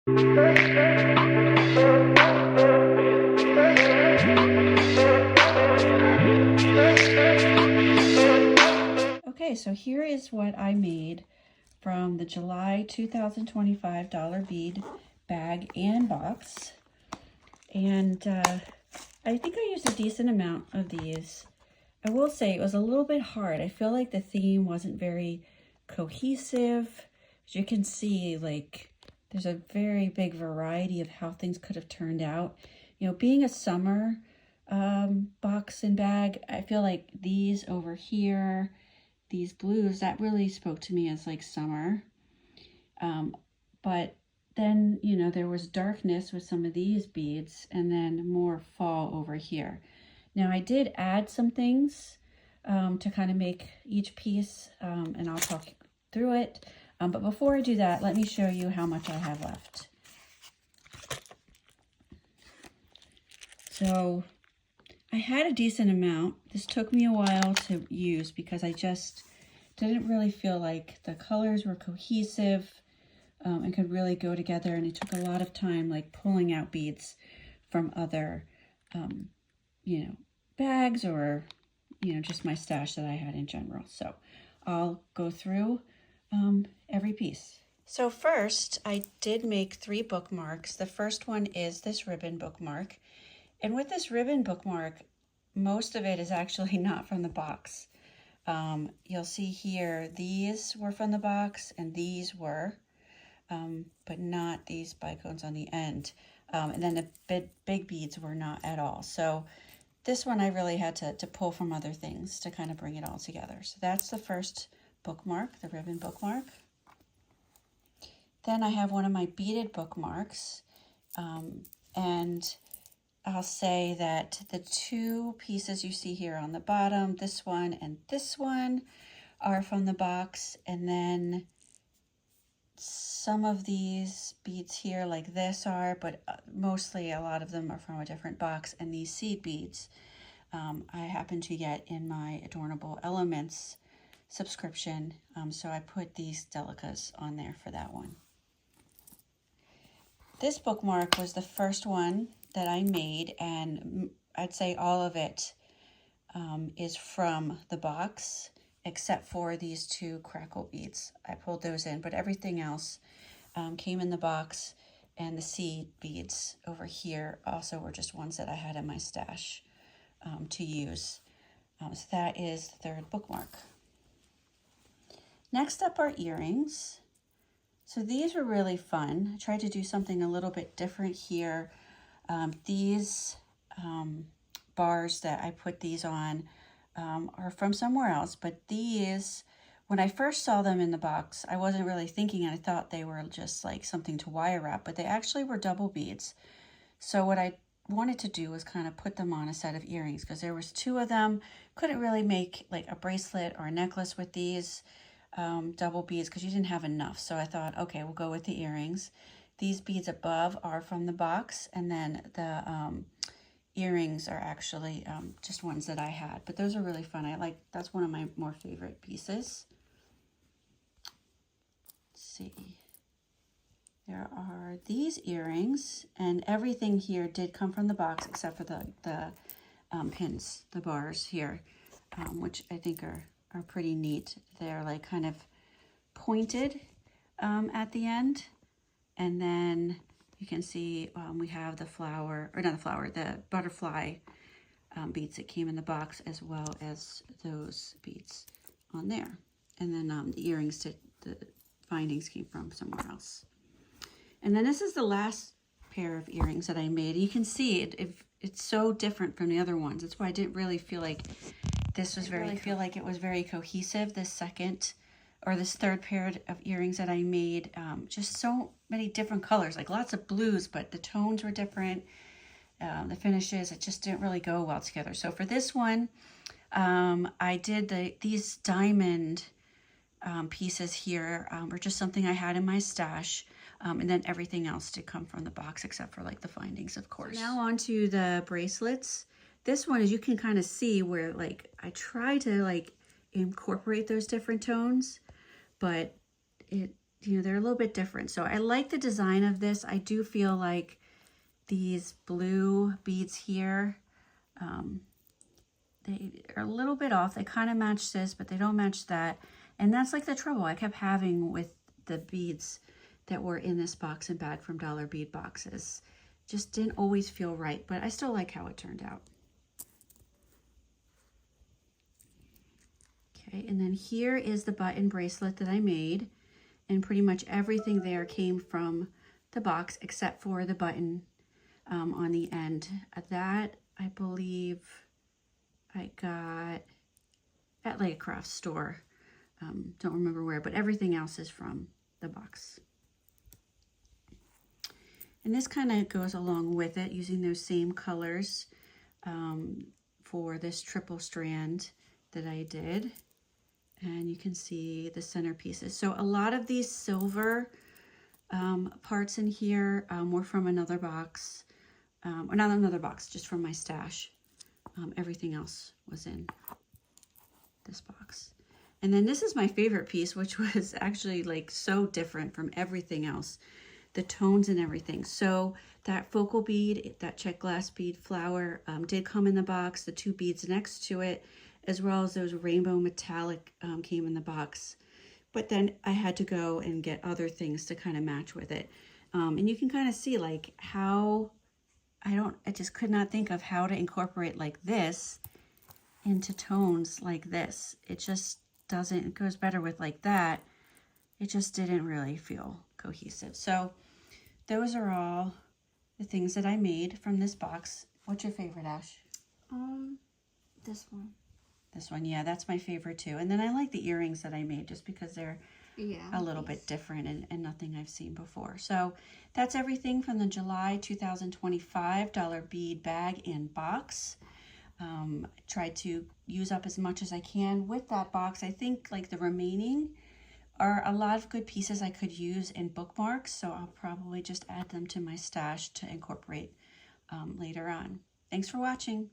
Okay, so here is what I made from the July 2025 Dollar Bead bag and box. And I think I used a decent amount of these. I will say it was a little bit hard. I feel like the theme wasn't very cohesive. As you can see, like, there's a very big variety of how things could have turned out. You know, being a summer box and bag, I feel like these over here, these blues, that really spoke to me as like summer. But then, you know, there was darkness with some of these beads and then more fall over here. Now I did add some things to kind of make each piece, and I'll talk through it. But before I do that, let me show you how much I have left. So I had a decent amount. This took me a while to use because I just didn't really feel like the colors were cohesive and could really go together. And it took a lot of time, like pulling out beads from other, you know, bags or, you know, just my stash that I had in general. So I'll go through every piece. So first, I did make 3 bookmarks. The first one is this ribbon bookmark. And with this ribbon bookmark, most of it is actually not from the box. You'll see here, these were from the box and these were, but not these bicones on the end. And then the big beads were not at all. So this one I really had to pull from other things to kind of bring it all together. So that's the first bookmark, the ribbon bookmark. Then I have one of my beaded bookmarks, and I'll say that the 2 pieces you see here on the bottom, this one and this one, are from the box. And then some of these beads here like this are, but mostly a lot of them are from a different box. And these seed beads I happen to get in my Adornable Elements subscription. So I put these delicas on there for that one. This bookmark was the first one that I made, and I'd say all of it is from the box, except for these 2 crackle beads. I pulled those in, but everything else came in the box, and the seed beads over here also were just ones that I had in my stash to use. So that is the 3rd bookmark. Next up are earrings. So these were really fun. I tried to do something a little bit different here. These bars that I put these on are from somewhere else, but these, when I first saw them in the box, I wasn't really thinking, I thought they were just like something to wire wrap, but they actually were double beads. So what I wanted to do was kind of put them on a set of earrings because there was 2 of them. Couldn't really make like a bracelet or a necklace with these double beads because you didn't have enough. So I thought, okay, we'll go with the earrings. These beads above are from the box, and then the earrings are actually just ones that I had. But those are really fun. That's one of my more favorite pieces. Let's see. There are these earrings, and everything here did come from the box except for the pins, the bars here, which I think are pretty neat. They're like kind of pointed at the end. And then you can see we have the flower, or not the flower, the butterfly beads that came in the box, as well as those beads on there. And then the earrings, the findings came from somewhere else. And then this is the last pair of earrings that I made. You can see it's so different from the other ones. That's why I didn't really feel like this was it was very cohesive, this second or this 3rd pair of earrings that I made. Just so many different colors, like lots of blues, but the tones were different. The finishes, it just didn't really go well together. So for this one, I did these diamond pieces here were just something I had in my stash. And then everything else did come from the box except for like the findings, of course. So now on to the bracelets. This one, as you can kind of see where like I try to like incorporate those different tones, but it you know, they're a little bit different. So I like the design of this. I do feel like these blue beads here, they are a little bit off. They kind of match this, but they don't match that. And that's like the trouble I kept having with the beads that were in this box and bag from Dollar Bead Boxes. Just didn't always feel right, but I still like how it turned out. Okay, and then here is the button bracelet that I made. And pretty much everything there came from the box except for the button on the end. That, I believe, I got at like a craft store. Don't remember where, but everything else is from the box. And this kind of goes along with it, using those same colors for this triple strand that I did. And you can see the centerpieces. So a lot of these silver parts in here were from another box, or not another box, just from my stash. Everything else was in this box. And then this is my favorite piece, which was actually like so different from everything else. The tones and everything. So that focal bead, that check glass bead flower did come in the box, the two beads next to it, as well as those rainbow metallic came in the box. But then I had to go and get other things to kind of match with it. And you can kind of see like how, I just could not think of how to incorporate like this into tones like this. It just doesn't, it goes better with like that. It just didn't really feel cohesive. So those are all the things that I made from this box. What's your favorite, Ash? This one. This one, yeah, that's my favorite too. And then I like the earrings that I made just because they're a little bit different and nothing I've seen before. So that's everything from the July 2025 Dollar Bead Bag and Box. Tried to use up as much as I can with that box. I think like the remaining are a lot of good pieces I could use in bookmarks, so I'll probably just add them to my stash to incorporate later on. Thanks for watching.